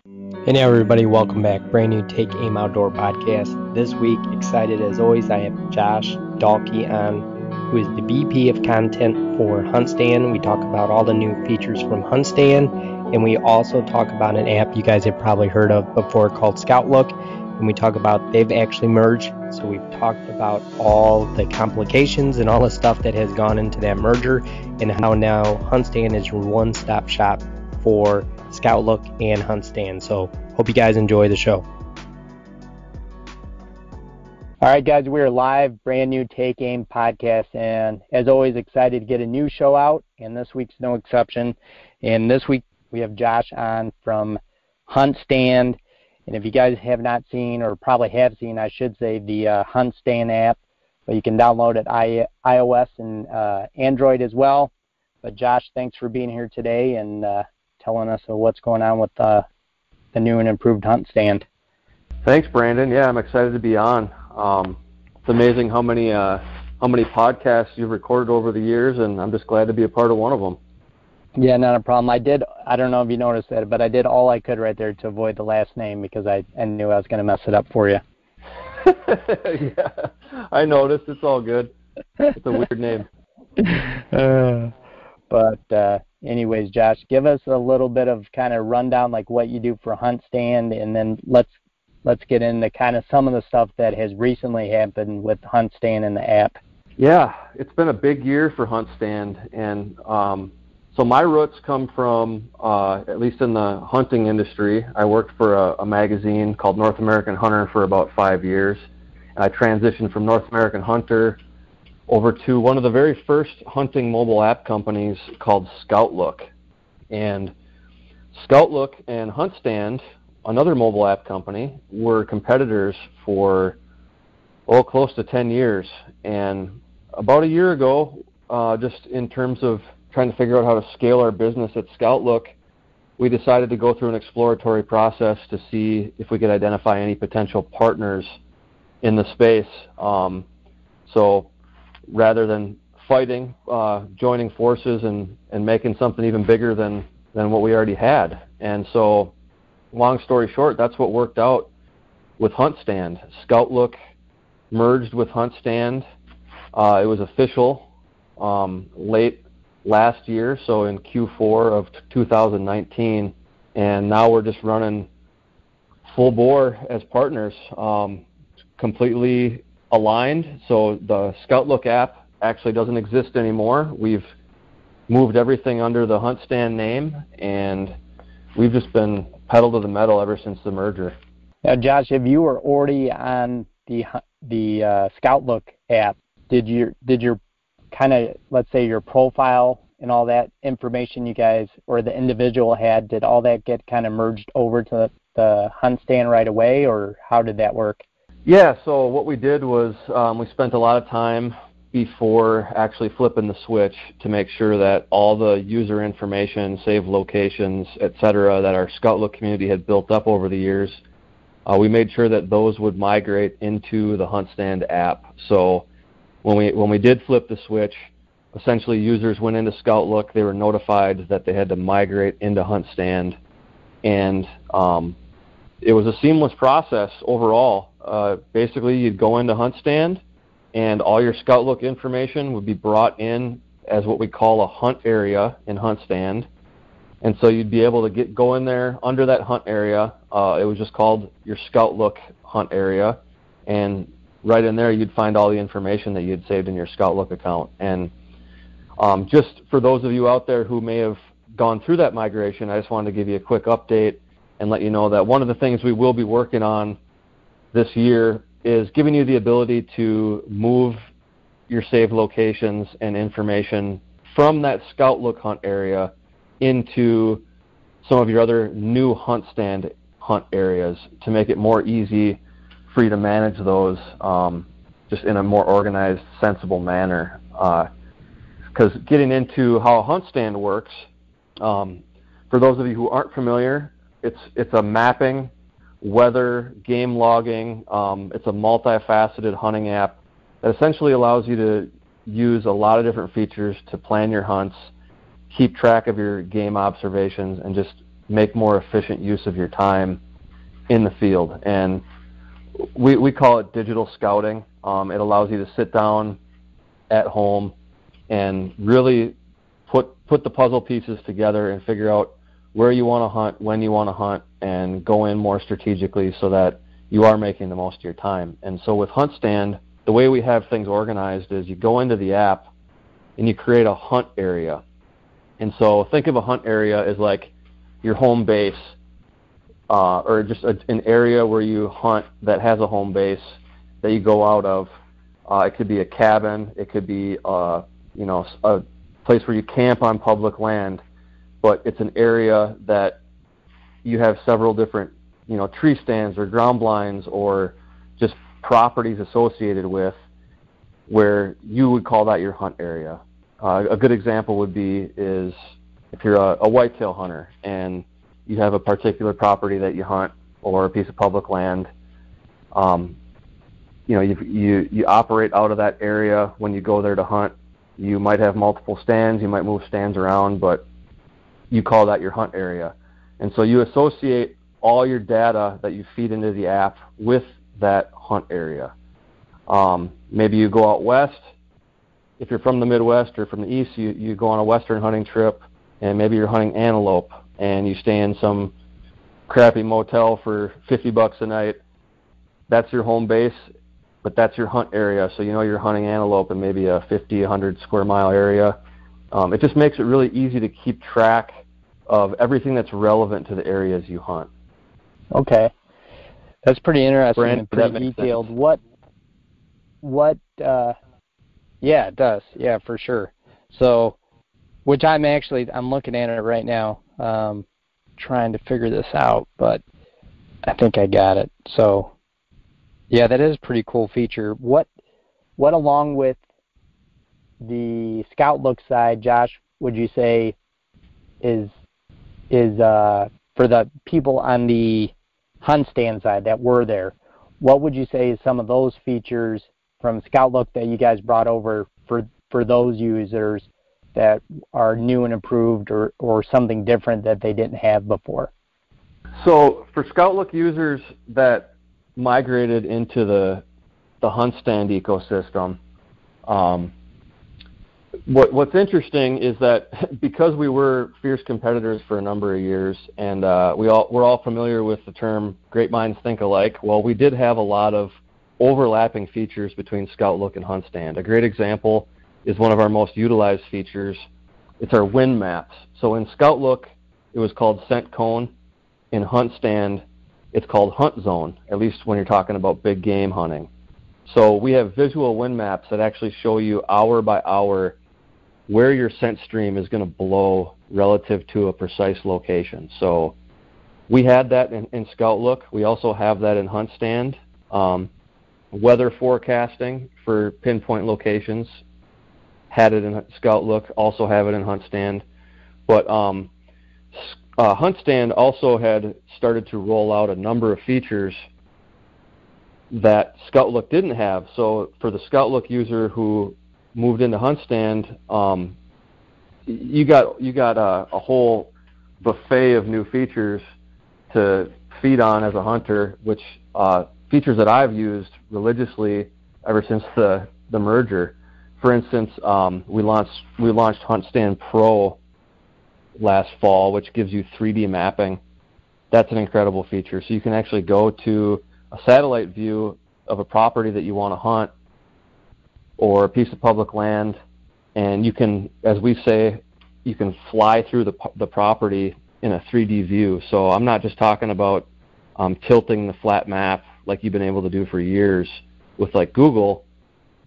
Hey now everybody, welcome back. Brand new Take Aim Outdoor podcast. This week, excited as always, I have Josh Dahlke on, who is the VP of content for Huntstand. We talk about all the new features from Huntstand, and we also talk about an app you guys have probably heard of before called Scoutlook, and we talk about they've actually merged. So we've talked about all the complications and all the stuff that has gone into that merger, and how now Huntstand is your one-stop shop for Scoutlook and Huntstand. So hope you guys enjoy the show. All right, guys, we are live, brand new Take Aim podcast, and as always, excited to get a new show out, and this week's no exception. And this week we have Josh on from Huntstand, and if you guys have not seen, or probably have seen, I should say, the Huntstand app, but you can download it iOS and Android as well. But Josh, thanks for being here today and telling us what's going on with the new and improved Huntstand. Thanks, Brandon. Yeah, I'm excited to be on. It's amazing how many podcasts you've recorded over the years, and I'm just glad to be a part of one of them. Yeah, not a problem. I don't know if you noticed that, but I did all I could right there to avoid the last name because I knew I was going to mess it up for you. Yeah, I noticed. It's all good. It's a weird name. But anyways, Josh, give us a little bit of kind of rundown, like what you do for Huntstand, and then let's get into kind of some of the stuff that has recently happened with Huntstand and the app. Yeah, it's been a big year for Huntstand, and so my roots come from, at least in the hunting industry. I worked for a magazine called North American Hunter for about 5 years, and I transitioned from North American Hunter over to one of the very first hunting mobile app companies called Scoutlook. And Scoutlook and Huntstand, another mobile app company, were competitors for close to 10 years. And about a year ago, just in terms of trying to figure out how to scale our business at Scoutlook, we decided to go through an exploratory process to see if we could identify any potential partners in the space. So rather than fighting, joining forces and making something even bigger than what we already had. And so, long story short, that's what worked out with Huntstand. Scoutlook merged with Huntstand. It was official late last year, so in Q4 of 2019, and now we're just running full bore as partners, completely aligned. So the Scoutlook app actually doesn't exist anymore. We've moved everything under the Huntstand name, and we've just been pedal to the metal ever since the merger. Now, Josh, if you were already on the Scoutlook app, did your kind of, let's say, your profile and all that information you guys or the individual had, did all that get kind of merged over to the Huntstand right away, or how did that work? Yeah, so what we did was we spent a lot of time before actually flipping the switch to make sure that all the user information, save locations, etc., that our Scoutlook community had built up over the years, we made sure that those would migrate into the Huntstand app. So when we did flip the switch, essentially users went into Scoutlook, they were notified that they had to migrate into Huntstand, and it was a seamless process overall. Basically, you'd go into Huntstand, and all your Scoutlook information would be brought in as what we call a hunt area in Huntstand. And so you'd be able to go in there under that hunt area. It was just called your Scoutlook hunt area. And right in there, you'd find all the information that you had saved in your Scoutlook account. And just for those of you out there who may have gone through that migration, I just wanted to give you a quick update and let you know that one of the things we will be working on this year is giving you the ability to move your saved locations and information from that Scoutlook hunt area into some of your other new Huntstand hunt areas to make it more easy for you to manage those just in a more organized, sensible manner. Because getting into how Huntstand works, for those of you who aren't familiar, it's a mapping, weather, game logging. It's a multifaceted hunting app that essentially allows you to use a lot of different features to plan your hunts, keep track of your game observations, and just make more efficient use of your time in the field. And we call it digital scouting. It allows you to sit down at home and really put the puzzle pieces together and figure out where you want to hunt, when you want to hunt, and go in more strategically so that you are making the most of your time. And so with Huntstand, the way we have things organized is you go into the app and you create a hunt area. And so think of a hunt area as like your home base, or just an area where you hunt that has a home base that you go out of. It could be a cabin, it could be a place where you camp on public land, but it's an area that you have several different tree stands or ground blinds or just properties associated with, where you would call that your hunt area. A good example would be is if you're a whitetail hunter and you have a particular property that you hunt or a piece of public land. You operate out of that area when you go there to hunt. You might have multiple stands, you might move stands around, but you call that your hunt area. And so you associate all your data that you feed into the app with that hunt area. Maybe you go out west. If you're from the Midwest or from the East, you go on a western hunting trip, and maybe you're hunting antelope, and you stay in some crappy motel for $50 a night. That's your home base, but that's your hunt area, so you're hunting antelope in maybe a 50, 100 square mile area. It just makes it really easy to keep track of everything that's relevant to the areas you hunt. Okay. That's pretty interesting and pretty detailed. Sense. Yeah, it does. Yeah, for sure. So, which I'm looking at it right now, trying to figure this out, but I think I got it. So, yeah, that is a pretty cool feature. What along with the Scoutlook side, Josh, would you say is for the people on the Hunstand side that were there, what would you say is some of those features from Scoutlook that you guys brought over for those users that are new and improved, or something different that they didn't have before? So for Scoutlook users that migrated into the Huntstand ecosystem, what's interesting is that because we were fierce competitors for a number of years, and we're all familiar with the term "great minds think alike," well, we did have a lot of overlapping features between Scoutlook and Huntstand. A great example is one of our most utilized features. It's our wind maps. So in Scoutlook, it was called Scent Cone. In Huntstand, it's called Hunt Zone, at least when you're talking about big game hunting. So we have visual wind maps that actually show you hour by hour where your scent stream is going to blow relative to a precise location. So we had that in Scoutlook. We also have that in Huntstand. Weather forecasting for pinpoint locations, had it in Scoutlook, also have it in Huntstand. But Huntstand also had started to roll out a number of features that Scoutlook didn't have. So for the Scoutlook user who moved into Huntstand, you got a whole buffet of new features to feed on as a hunter, which features that I've used religiously ever since the merger. For instance, we launched Huntstand Pro last fall, which gives you 3D mapping. That's an incredible feature. So you can actually go to a satellite view of a property that you want to hunt or a piece of public land, and you can, as we say, you can fly through the property in a 3D view. So I'm not just talking about tilting the flat map like you've been able to do for years with like Google,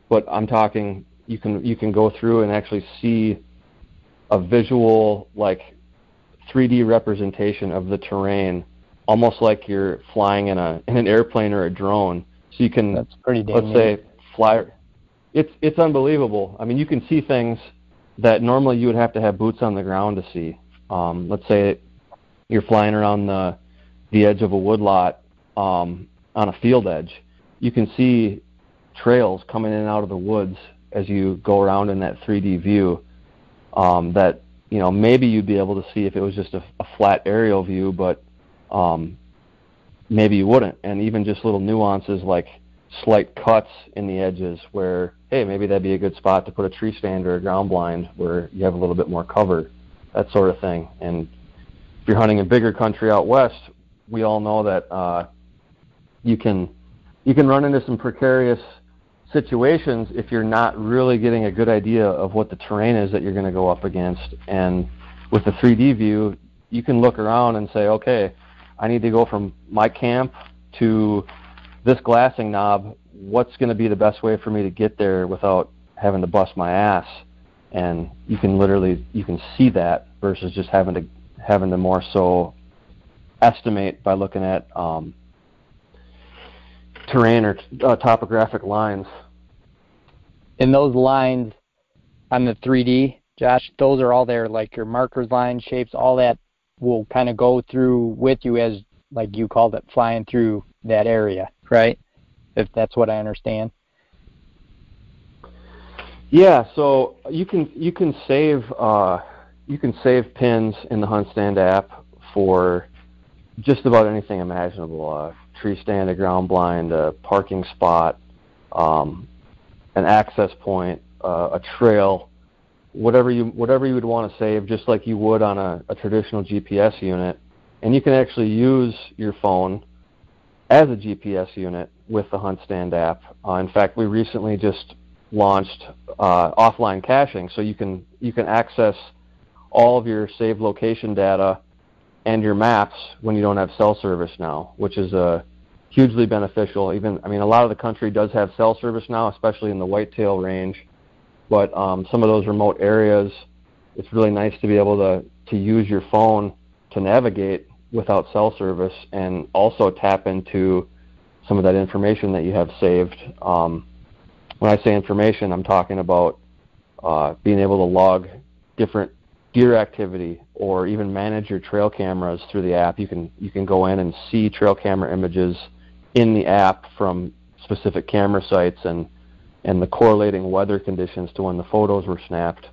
but I'm talking you can go through and actually see a visual, like 3D representation of the terrain, almost like you're flying in an airplane or a drone. So you can, that's pretty damn let's say, fly. It's unbelievable. I mean, you can see things that normally you would have to have boots on the ground to see. Let's say you're flying around the edge of a woodlot on a field edge. You can see trails coming in and out of the woods as you go around in that 3D view that maybe you'd be able to see if it was just a flat aerial view, but maybe you wouldn't. And even just little nuances like slight cuts in the edges where, hey, maybe that'd be a good spot to put a tree stand or a ground blind where you have a little bit more cover, that sort of thing. And if you're hunting in bigger country out west, we all know that you can run into some precarious situations if you're not really getting a good idea of what the terrain is that you're going to go up against. And with the 3D view, you can look around and say, okay, I need to go from my camp to this glassing knob. What's going to be the best way for me to get there without having to bust my ass? And you can see that versus just having to more so estimate by looking at terrain or topographic lines. And those lines on the 3D, Josh, those are all there, like your markers, lines, shapes, all that will kind of go through with you as, like you called it, flying through that area, right? If that's what I understand. Yeah, so you can save pins in the Huntstand app for just about anything imaginable: a tree stand, a ground blind, a parking spot, an access point, a trail, whatever you would want to save, just like you would on a traditional GPS unit. And you can actually use your phone as a GPS unit with the Huntstand app. In fact, we recently just launched offline caching, so you can access all of your saved location data and your maps when you don't have cell service now, which is hugely beneficial. A lot of the country does have cell service now, especially in the whitetail range, but some of those remote areas, it's really nice to be able to use your phone to navigate without cell service and also tap into some of that information that you have saved. When I say information, I'm talking about being able to log different deer activity or even manage your trail cameras through the app. You can go in and see trail camera images in the app from specific camera sites and the correlating weather conditions to when the photos were snapped.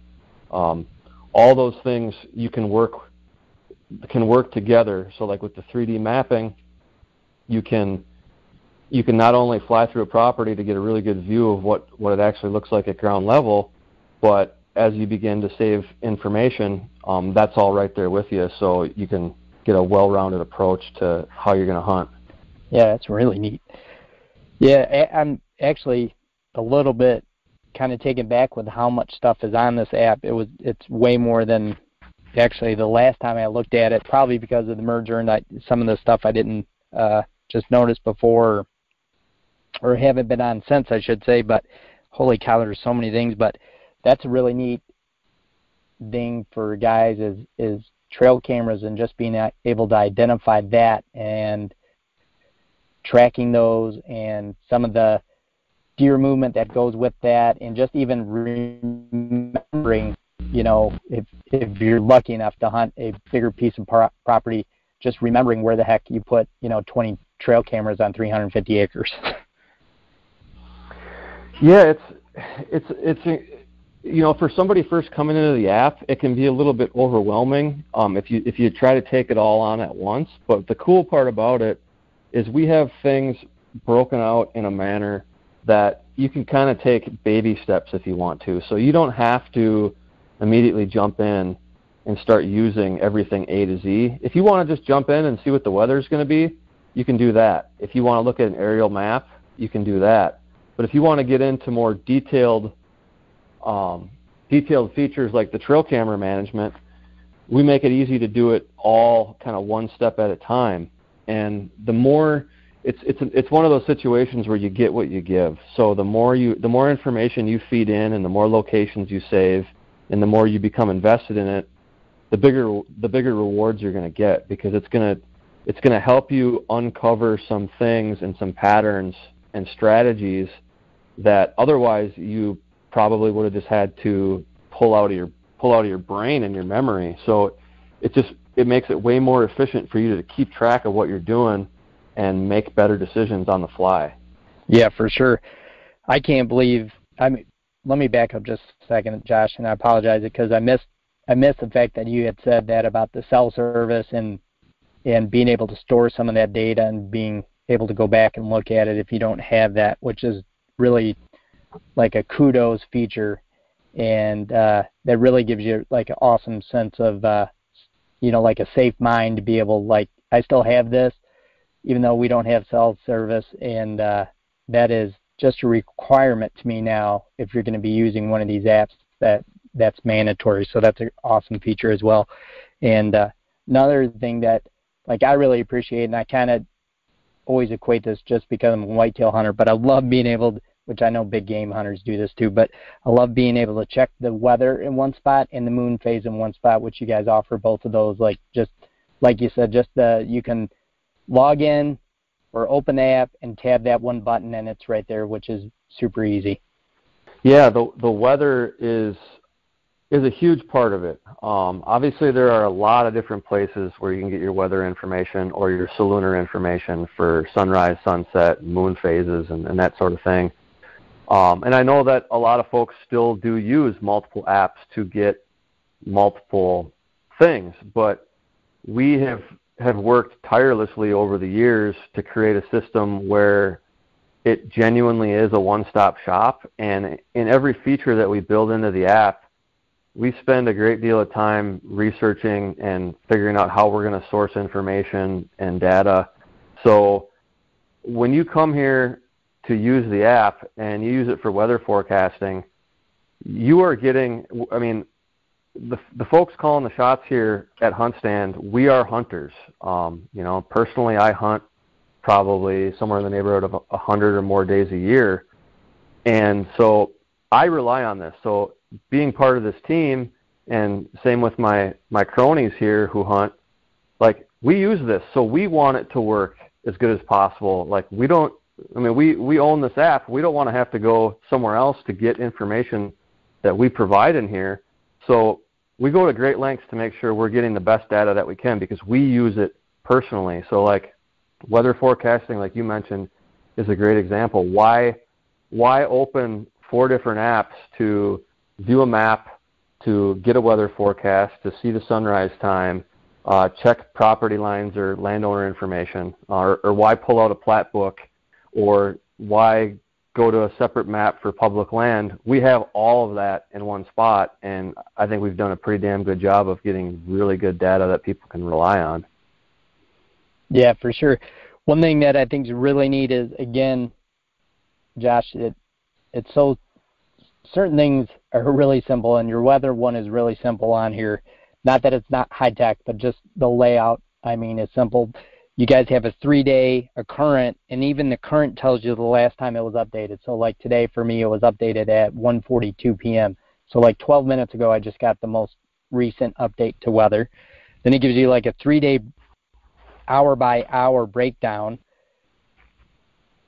All those things can work together. So like with the 3D mapping, you can not only fly through a property to get a really good view of what it actually looks like at ground level, but as you begin to save information, that's all right there with you, so you can get a well-rounded approach to how you're going to hunt. Yeah, that's really neat. Yeah, I'm actually a little bit kind of taken back with how much stuff is on this app. It's way more than actually the last time I looked at it, probably because of the merger and some of the stuff I didn't just notice before or haven't been on since, I should say. But holy cow, there's so many things. But that's a really neat thing for guys is trail cameras and just being able to identify that and tracking those and some of the deer movement that goes with that, and just even remembering, if you're lucky enough to hunt a bigger piece of property, just remembering where the heck you put 20 trail cameras on 350 acres. Yeah, it's for somebody first coming into the app, it can be a little bit overwhelming if you try to take it all on at once. But the cool part about it is we have things broken out in a manner that you can kind of take baby steps if you want to. So you don't have to immediately jump in and start using everything A to Z. If you want to just jump in and see what the weather's going to be, you can do that. If you want to look at an aerial map, you can do that. But if you want to get into more detailed features like the trail camera management, we make it easy to do it all kind of one step at a time. And the more it's one of those situations where you get what you give. So the more information you feed in and the more locations you save and the more you become invested in it, the bigger rewards you're going to get, because it's going to help you uncover some things and some patterns and strategies that otherwise you probably would have just had to pull out of your brain and your memory. So it makes it way more efficient for you to keep track of what you're doing and make better decisions on the fly. Yeah, for sure. I can't believe, let me back up just a second, Josh, and I apologize because I missed I missed the fact that you had said that about the cell service and being able to store some of that data and being able to go back and look at it if you don't have that, which is really like a kudos feature. And that really gives you like an awesome sense of, like a safe mind to be able, like, I still have this, even though we don't have cell service. And that is just a requirement to me now if you're going to be using one of these apps that's mandatory. So that's an awesome feature as well. And another thing that, like, I really appreciate, and I kind of always equate this just because I'm a whitetail hunter, but I love being able to, which I know big game hunters do this too, but I love being able to check the weather in one spot and the moon phase in one spot, which you guys offer both of those. Like, just like you said, you can log in or open the app and tab that one button and it's right there, which is super easy. Yeah, the weather is a huge part of it. Obviously, there are a lot of different places where you can get your weather information or your solunar information for sunrise, sunset, moon phases, and that sort of thing. And I know that a lot of folks still do use multiple apps to get multiple things, but we have worked tirelessly over the years to create a system where it genuinely is a one-stop shop. And in every feature that we build into the app, we spend a great deal of time researching and figuring out how we're going to source information and data. So when you come here to use the app and you use it for weather forecasting, you are getting, I mean, the folks calling the shots here at Huntstand, we are hunters. Personally, I hunt probably somewhere in the neighborhood of 100 or more days a year. And so I rely on this. So being part of this team, and same with my cronies here who hunt, like, we use this, so we want it to work as good as possible. Like, we own this app. We don't want to have to go somewhere else to get information that we provide in here. So we go to great lengths to make sure we're getting the best data that we can because we use it personally. So, like, weather forecasting, like you mentioned, is a great example. Why open 4 different apps to view a map, to get a weather forecast, to see the sunrise time, check property lines or landowner information, or why pull out a plat book, or why go to a separate map for public land? We have all of that in one spot, and I think we've done a pretty damn good job of getting really good data that people can rely on. Yeah, for sure. One thing that I think is really neat is, again, Josh, it's so certain things are really simple, and your weather one is really simple on here. Not that it's not high tech, but just the layout, I mean, it's simple. You guys have a 3-day, a current, and even the current tells you the last time it was updated. So like today for me, it was updated at 1:42 p.m. So like 12 minutes ago, I just got the most recent update to weather. Then it gives you like a 3-day hour-by-hour breakdown.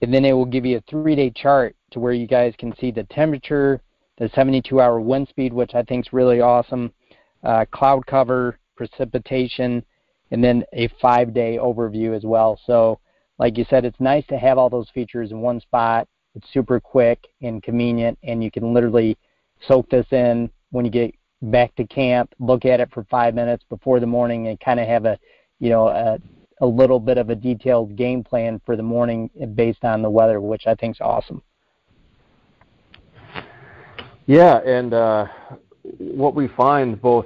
And then it will give you a 3-day chart to where you guys can see the temperature, the 72-hour wind speed, which I think is really awesome, cloud cover, precipitation, and then a 5-day overview as well. So like you said, it's nice to have all those features in one spot. It's super quick and convenient, and you can literally soak this in when you get back to camp, look at it for 5 minutes before the morning, and kind of have a little bit of a detailed game plan for the morning based on the weather, which I think is awesome. Yeah, and what we find both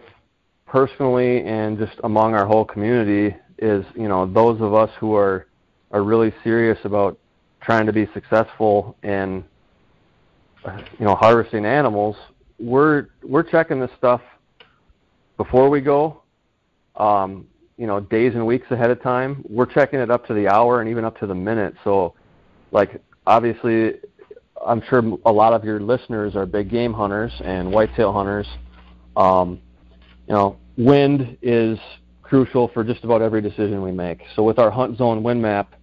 personally and just among our whole community is, those of us who are really serious about trying to be successful in, harvesting animals, we're checking this stuff before we go, days and weeks ahead of time. We're checking it up to the hour and even up to the minute. So, like, obviously, I'm sure a lot of your listeners are big game hunters and whitetail hunters. Wind is crucial for just about every decision we make. So with our hunt zone wind map,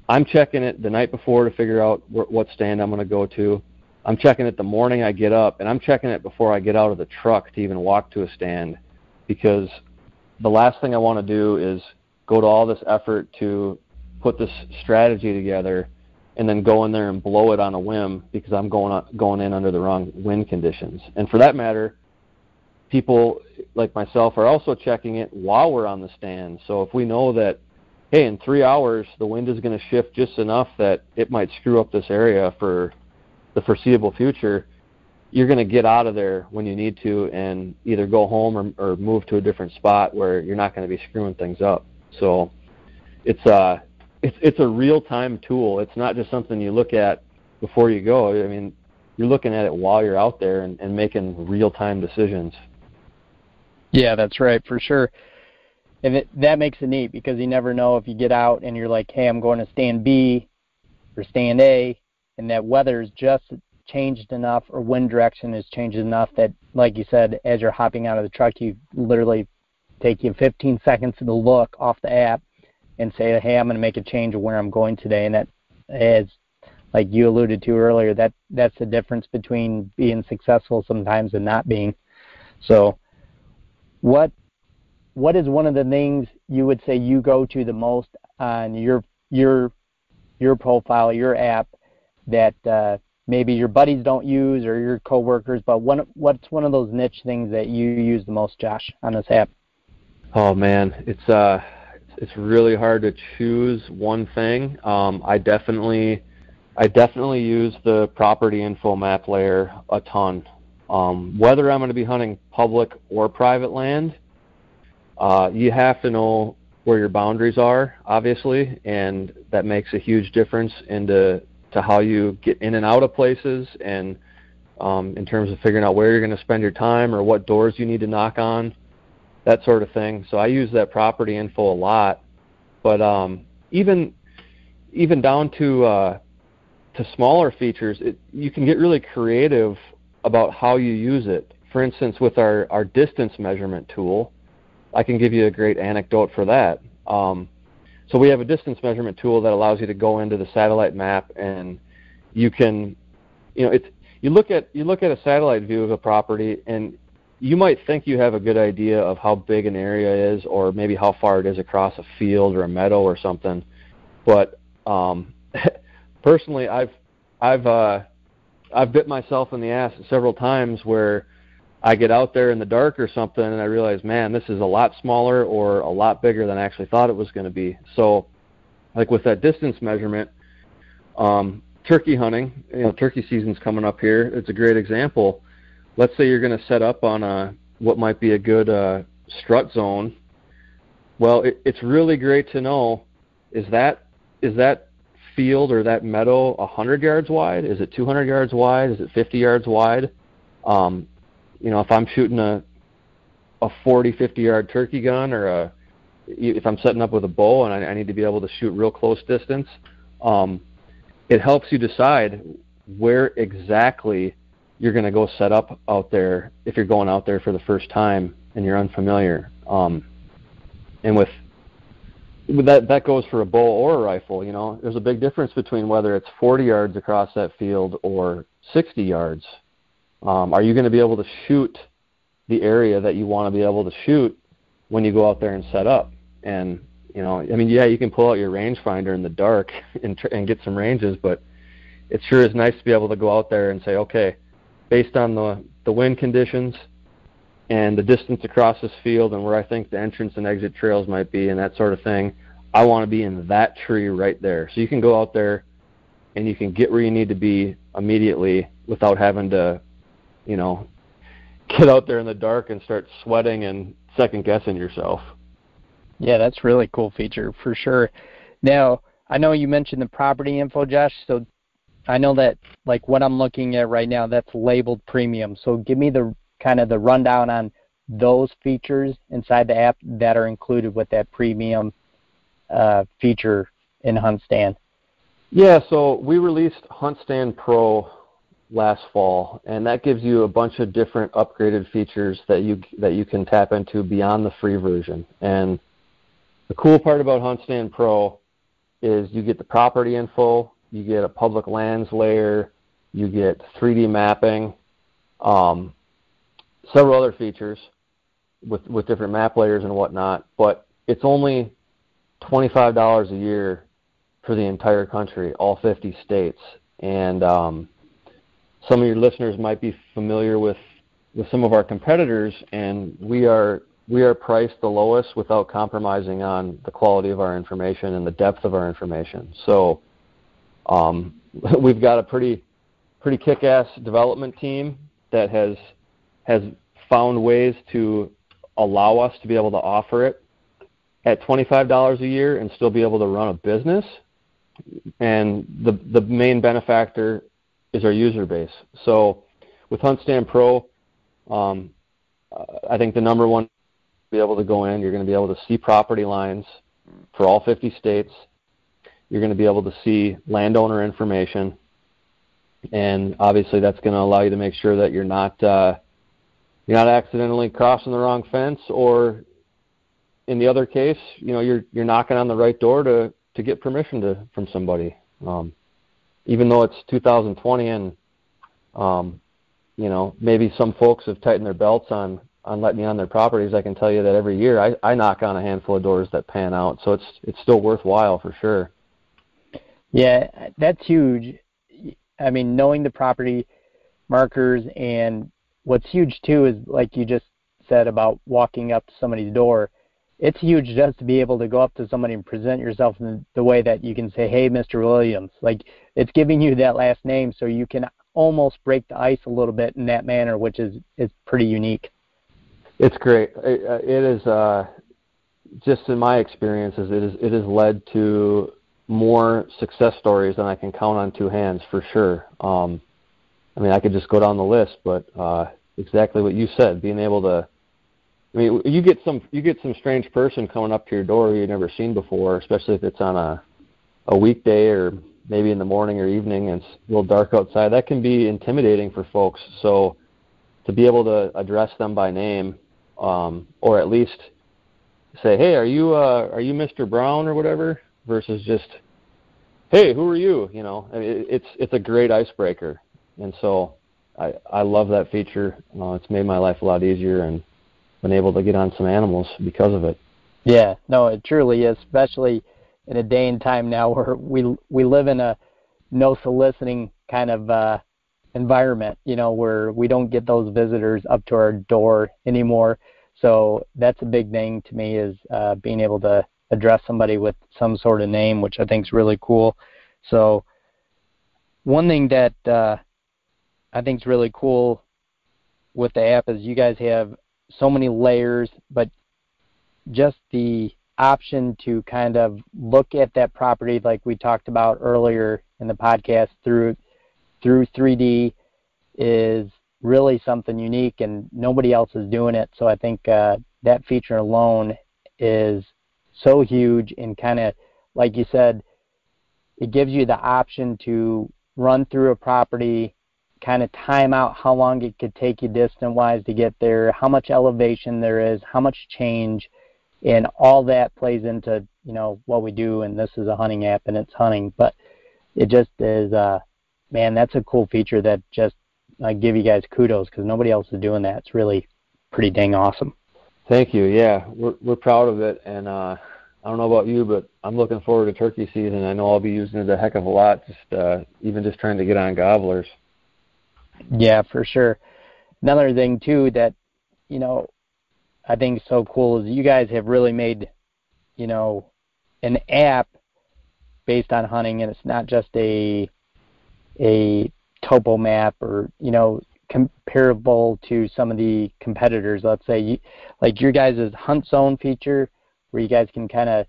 I'm checking it the night before to figure out what stand I'm going to go to. I'm checking it the morning I get up, and I'm checking it before I get out of the truck to even walk to a stand, because the last thing I want to do is go to all this effort to put this strategy together and then go in there and blow it on a whim because I'm going in under the wrong wind conditions. And for that matter, people like myself, are also checking it while we're on the stand. So if we know that, hey, in 3 hours the wind is going to shift just enough that it might screw up this area for the foreseeable future, you're going to get out of there when you need to and either go home or move to a different spot where you're not going to be screwing things up. So it's a real-time tool. It's not just something you look at before you go. I mean, you're looking at it while you're out there and making real-time decisions. Yeah, that's right, for sure. And that makes it neat because you never know if you get out and you're like, hey, I'm going to stand B or stand A, and that weather's just changed enough or wind direction has changed enough that, like you said, as you're hopping out of the truck, you literally take you 15 seconds to look off the app and say, hey, I'm going to make a change of where I'm going today. And that is, like you alluded to earlier, that's the difference between being successful sometimes and not being. So what is one of the things you would say you go to the most on your profile, your app, that maybe your buddies don't use or your coworkers, but what's one of those niche things that you use the most, Josh, on this app? Oh man, it's really hard to choose one thing. I definitely use the property info map layer a ton. Whether I'm going to be hunting public or private land, you have to know where your boundaries are, obviously, and that makes a huge difference into how you get in and out of places, and in terms of figuring out where you're going to spend your time or what doors you need to knock on, that sort of thing. So I use that property info a lot, but even down to smaller features, you can get really creative about how you use it. For instance, with our distance measurement tool, I can give you a great anecdote for that. So we have a distance measurement tool that allows you to go into the satellite map, and you can, you look at a satellite view of a property, and you might think you have a good idea of how big an area is, or maybe how far it is across a field or a meadow or something. But personally, I've bit myself in the ass several times where I get out there in the dark or something and I realize, man, this is a lot smaller or a lot bigger than I actually thought it was going to be. So like with that distance measurement, turkey hunting, turkey season's coming up here. It's a great example. Let's say you're going to set up on what might be a good strut zone. Well, it's really great to know, is that field or that meadow 100 yards wide? Is it 200 yards wide? Is it 50 yards wide? If I'm shooting a 40, 50-yard turkey gun, or if I'm setting up with a bow and I need to be able to shoot real close distance, it helps you decide where exactly you're going to go set up out there if you're going out there for the first time and you're unfamiliar. And with that goes for a bow or a rifle. There's a big difference between whether it's 40 yards across that field or 60 yards. Are you going to be able to shoot the area that you want to be able to shoot when you go out there and set up? And, you can pull out your rangefinder in the dark and get some ranges, but it sure is nice to be able to go out there and say, okay, based on the wind conditions and the distance across this field and where I think the entrance and exit trails might be and that sort of thing, I want to be in that tree right there. So you can go out there and you can get where you need to be immediately without having to, get out there in the dark and start sweating and second-guessing yourself. Yeah, that's a really cool feature for sure. Now, I know you mentioned the property info, Josh, so I know that, like, what I'm looking at right now, that's labeled premium. So give me the kind of the rundown on those features inside the app that are included with that premium feature in Huntstand. Yeah, so we released Huntstand Pro last fall, and that gives you a bunch of different upgraded features that you can tap into beyond the free version. And the cool part about Huntstand Pro is you get the property info, you get a public lands layer, you get 3D mapping, several other features with different map layers and whatnot, but it's only $25 a year for the entire country, all 50 states. And some of your listeners might be familiar with some of our competitors, and we are priced the lowest without compromising on the quality of our information and the depth of our information. So we've got a pretty kick-ass development team that has found ways to allow us to be able to offer it at $25 a year and still be able to run a business. And the main benefactor is our user base. So with Huntstand Pro, I think the number one, be able to go in, you're going to be able to see property lines for all 50 states. You're going to be able to see landowner information, and obviously that's going to allow you to make sure that you're not accidentally crossing the wrong fence, or in the other case, you're knocking on the right door to get permission from somebody. Even though it's 2020 and maybe some folks have tightened their belts on letting me on their properties, I can tell you that every year I knock on a handful of doors that pan out. So it's still worthwhile for sure. Yeah, that's huge. I mean, knowing the property markers, and what's huge too is, like you just said about walking up to somebody's door, it's huge just to be able to go up to somebody and present yourself in the way that you can say, hey, Mr. Williams. Like, it's giving you that last name, so you can almost break the ice a little bit in that manner, which is pretty unique. It's great. It is, just in my experiences, it has led to more success stories than I can count on two hands, for sure. I mean, I could just go down the list, but exactly what you said, being able to, I mean, you get some strange person coming up to your door you've never seen before, especially if it's on a weekday or maybe in the morning or evening and it's a little dark outside. That can be intimidating for folks. So to be able to address them by name, or at least say, hey, are you Mr. Brown or whatever, versus just, hey, who are you? I mean, it's a great icebreaker. And so I love that feature. It's made my life a lot easier and been able to get on some animals because of it. Yeah, no, it truly is, especially in a day and time now where we live in a no soliciting kind of environment, where we don't get those visitors up to our door anymore. So that's a big thing to me, is being able to address somebody with some sort of name, which I think is really cool. So one thing that I think is really cool with the app is you guys have so many layers, but just the option to kind of look at that property like we talked about earlier in the podcast through 3D is really something unique, and nobody else is doing it. So I think that feature alone is so huge, and kind of, like you said, it gives you the option to run through a property, kind of time out how long it could take you distance-wise to get there, how much elevation there is, how much change, and all that plays into, what we do. And this is a hunting app, and it's hunting, but it just is, man, that's a cool feature that just, I give you guys kudos, because nobody else is doing that. It's really pretty dang awesome. Thank you. Yeah, we're proud of it, and I don't know about you, but I'm looking forward to turkey season. I know I'll be using it a heck of a lot, even just trying to get on gobblers. Yeah, for sure. Another thing too that I think is so cool is you guys have really made an app based on hunting, and it's not just a topo map or comparable to some of the competitors. Let's say like your guys' hunt zone feature, where you guys can kind of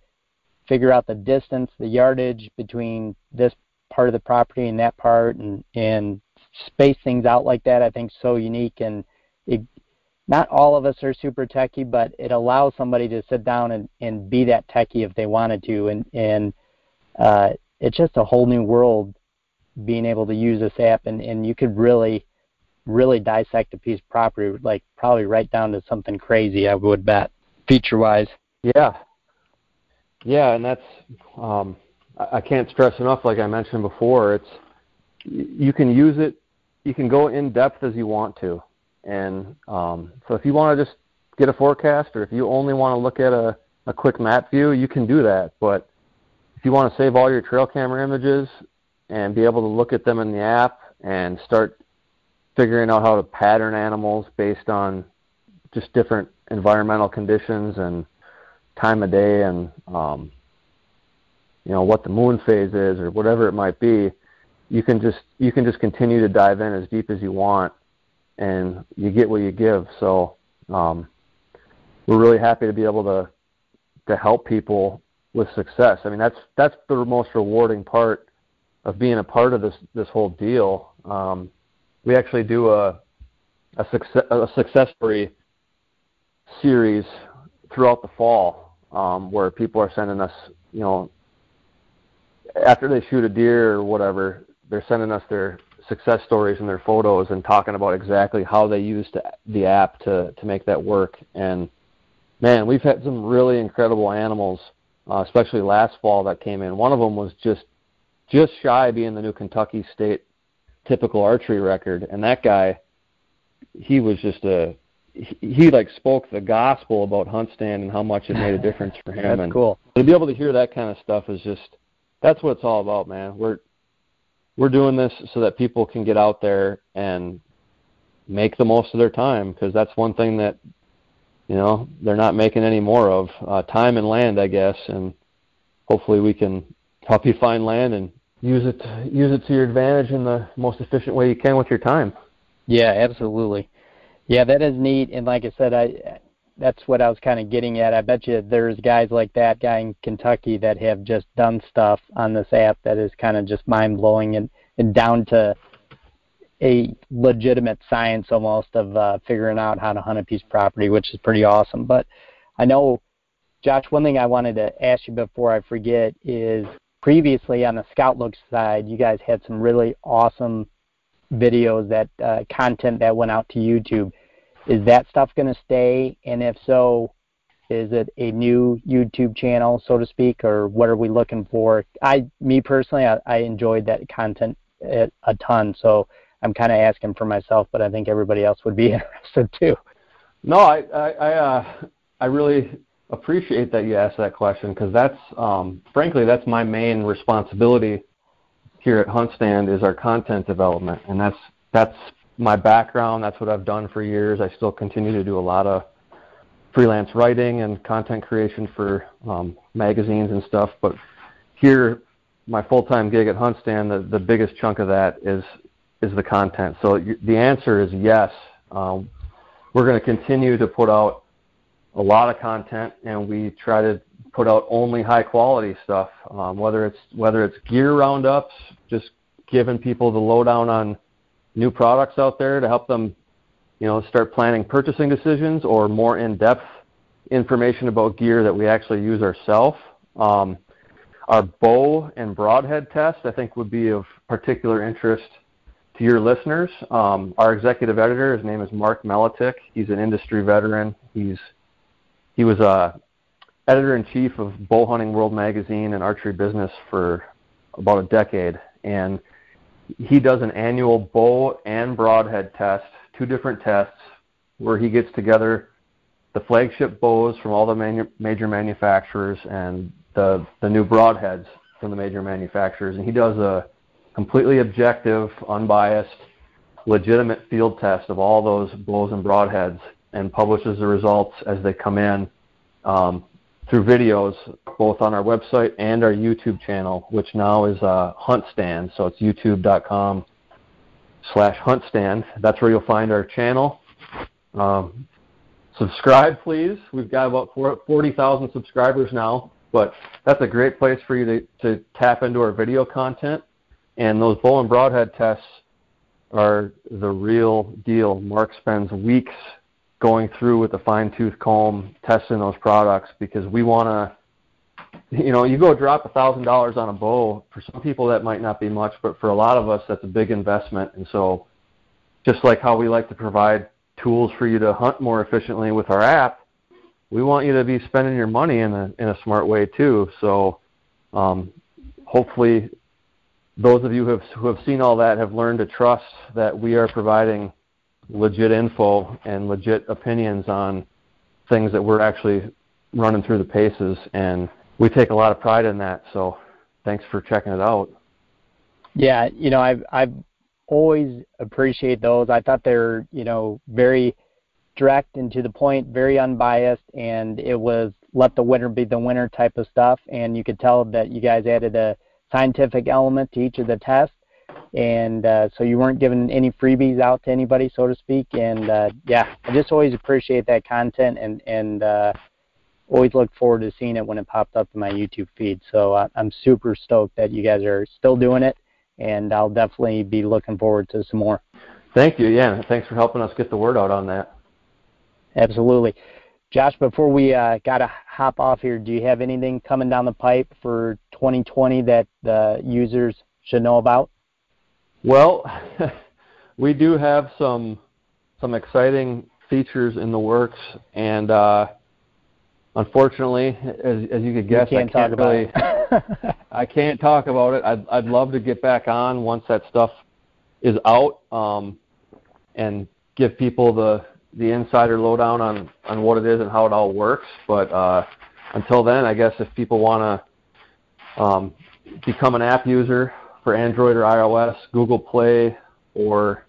figure out the distance, the yardage between this part of the property and that part, and space things out like that. I think so unique, and not all of us are super techie, but it allows somebody to sit down and be that techie if they wanted to, and it's just a whole new world being able to use this app, and you could really dissect a piece of property, like probably right down to something crazy, I would bet, feature-wise. Yeah, and that's I can't stress enough, like I mentioned before, you can use it, you can go in depth as you want to, and so if you want to just get a forecast, or if you only want to look at a quick map view, you can do that. But if you want to save all your trail camera images and be able to look at them in the app and start figuring out how to pattern animals based on just different environmental conditions and time of day and what the moon phase is or whatever it might be. You can just continue to dive in as deep as you want, and you get what you give. So we're really happy to be able to help people with success. I mean, that's the most rewarding part of being a part of this whole deal. We actually do a success story series throughout the fall, where people are sending us, after they shoot a deer or whatever, they're sending us their success stories and their photos and talking about exactly how they used the app to make that work. And man, we've had some really incredible animals, especially last fall, that came in. One of them was just shy of being the new Kentucky State typical archery record, and that guy, he was just he like spoke the gospel about Huntstand and how much it made a difference for him. That's cool. To be able to hear that kind of stuff is just, that's what it's all about, man. We're doing this so that people can get out there and make the most of their time, because that's one thing that they're not making any more of, time and land, I guess. And hopefully we can help you find land and use it to your advantage in the most efficient way you can with your time. Yeah, absolutely. Yeah, that is neat. And like I said, that's what I was kind of getting at. I bet you there's guys like that guy in Kentucky that have just done stuff on this app that is kind of just mind-blowing and down to a legitimate science almost of figuring out how to hunt a piece of property, which is pretty awesome. But I know, Josh, one thing I wanted to ask you before I forget is previously on the Scoutlook side, you guys had some really awesome videos, that content that went out to YouTube. Is that stuff going to stay? And if so, is it a new YouTube channel, so to speak, or what are we looking for? Me personally, I enjoyed that content a ton, so I'm kind of asking for myself, but I think everybody else would be interested too. No, I really appreciate that you asked that question, because that's frankly, that's my main responsibility here at Huntstand, is our content development, and that's my background. That's what I've done for years. I still continue to do a lot of freelance writing and content creation for magazines and stuff. But here, my full-time gig at Huntstand, the biggest chunk of that is the content. So the answer is yes. We're going to continue to put out a lot of content, and we try to put out only high-quality stuff. Whether it's gear roundups, just giving people the lowdown on new products out there to help them, start planning purchasing decisions, or more in-depth information about gear that we actually use ourselves. Our bow and broadhead test, I think, would be of particular interest to your listeners. Our executive editor, his name is Mark Melitik. He's an industry veteran. He was editor-in-chief of Bow Hunting World Magazine and Archery Business for about a decade, and he does an annual bow and broadhead test, 2 different tests, where he gets together the flagship bows from all the major manufacturers and the new broadheads from the major manufacturers, and he does a completely objective, unbiased, legitimate field test of all those bows and broadheads, and publishes the results as they come in through videos, both on our website and our YouTube channel, which now is Huntstand. So it's youtube.com/Huntstand. That's where you'll find our channel. Subscribe, please. We've got about 40,000 subscribers now, but that's a great place for you to tap into our video content. And those bow and broadhead tests are the real deal. Mark spends weeks going through with a fine-tooth comb, testing those products, because we want to, you go drop $1,000 on a bow. For some people that might not be much, but for a lot of us, that's a big investment. And so just like how we like to provide tools for you to hunt more efficiently with our app, we want you to be spending your money in a smart way too. So hopefully those of you who have seen all that have learned to trust that we are providing legit info and legit opinions on things that we're actually running through the paces, and we take a lot of pride in that. So thanks for checking it out. Yeah, I've always appreciate those. I thought they're, very direct and to the point, very unbiased, and it was let the winner be the winner type of stuff. And you could tell that you guys added a scientific element to each of the tests. And so you weren't giving any freebies out to anybody, so to speak. And, I just always appreciate that content and always look forward to seeing it when it popped up in my YouTube feed. So I'm super stoked that you guys are still doing it, and I'll definitely be looking forward to some more. Thank you. Yeah, thanks for helping us get the word out on that. Absolutely. Josh, before we got to hop off here, do you have anything coming down the pipe for 2020 that the users should know about? Well, we do have some exciting features in the works, and unfortunately, as you could guess, I can't talk about it. I'd love to get back on once that stuff is out, and give people the insider lowdown on what it is and how it all works. But until then, I guess if people want to become an app user for Android or iOS, Google Play or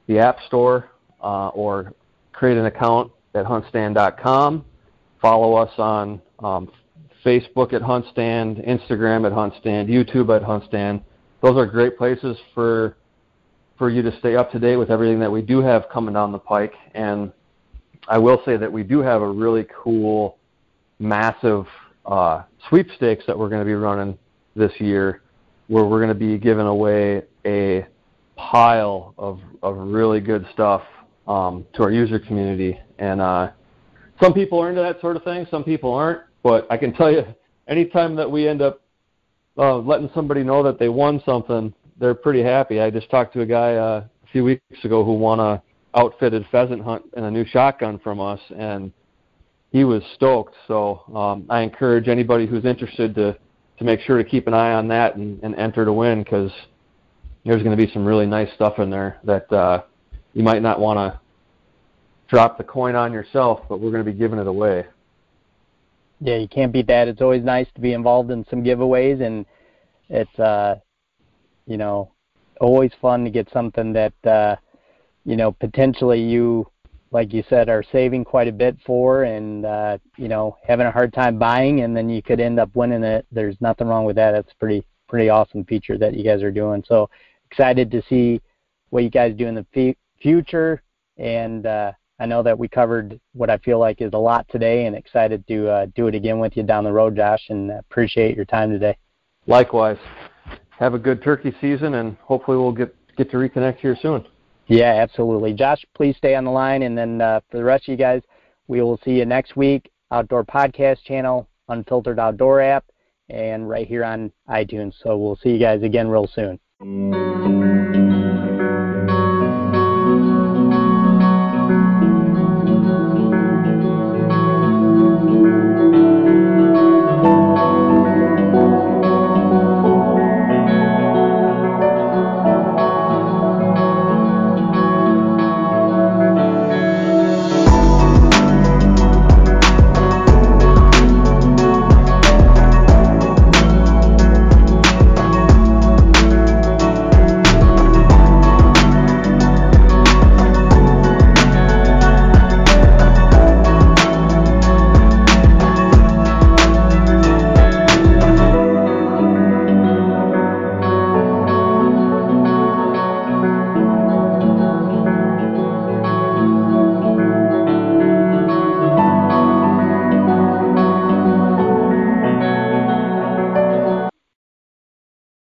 the App Store, or create an account at huntstand.com. Follow us on Facebook at Huntstand, Instagram at Huntstand, YouTube at Huntstand. Those are great places for you to stay up to date with everything that we do have coming down the pike. And I will say that we do have a really cool, massive sweepstakes that we're going to be running this year, where we're going to be giving away a pile of really good stuff to our user community. And some people are into that sort of thing, some people aren't. But I can tell you, anytime that we end up letting somebody know that they won something, they're pretty happy. I just talked to a guy a few weeks ago who won a outfitted pheasant hunt and a new shotgun from us, and he was stoked. So I encourage anybody who's interested to make sure to keep an eye on that and enter to win, because there's going to be some really nice stuff in there that you might not want to drop the coin on yourself, but we're going to be giving it away. Yeah, you can't beat that. It's always nice to be involved in some giveaways, and it's always fun to get something that potentially you, like you said, are saving quite a bit for, and having a hard time buying, and then you could end up winning it. There's nothing wrong with that. That's pretty awesome feature that you guys are doing. So excited to see what you guys do in the future, and I know that we covered what I feel like is a lot today, and excited to do it again with you down the road, Josh, and appreciate your time today. Likewise. Have a good turkey season, and hopefully we'll get to reconnect here soon. Yeah, absolutely. Josh, please stay on the line, and then for the rest of you guys, we will see you next week. Outdoor Podcast channel, Unfiltered Outdoor app, and right here on iTunes. So we'll see you guys again real soon.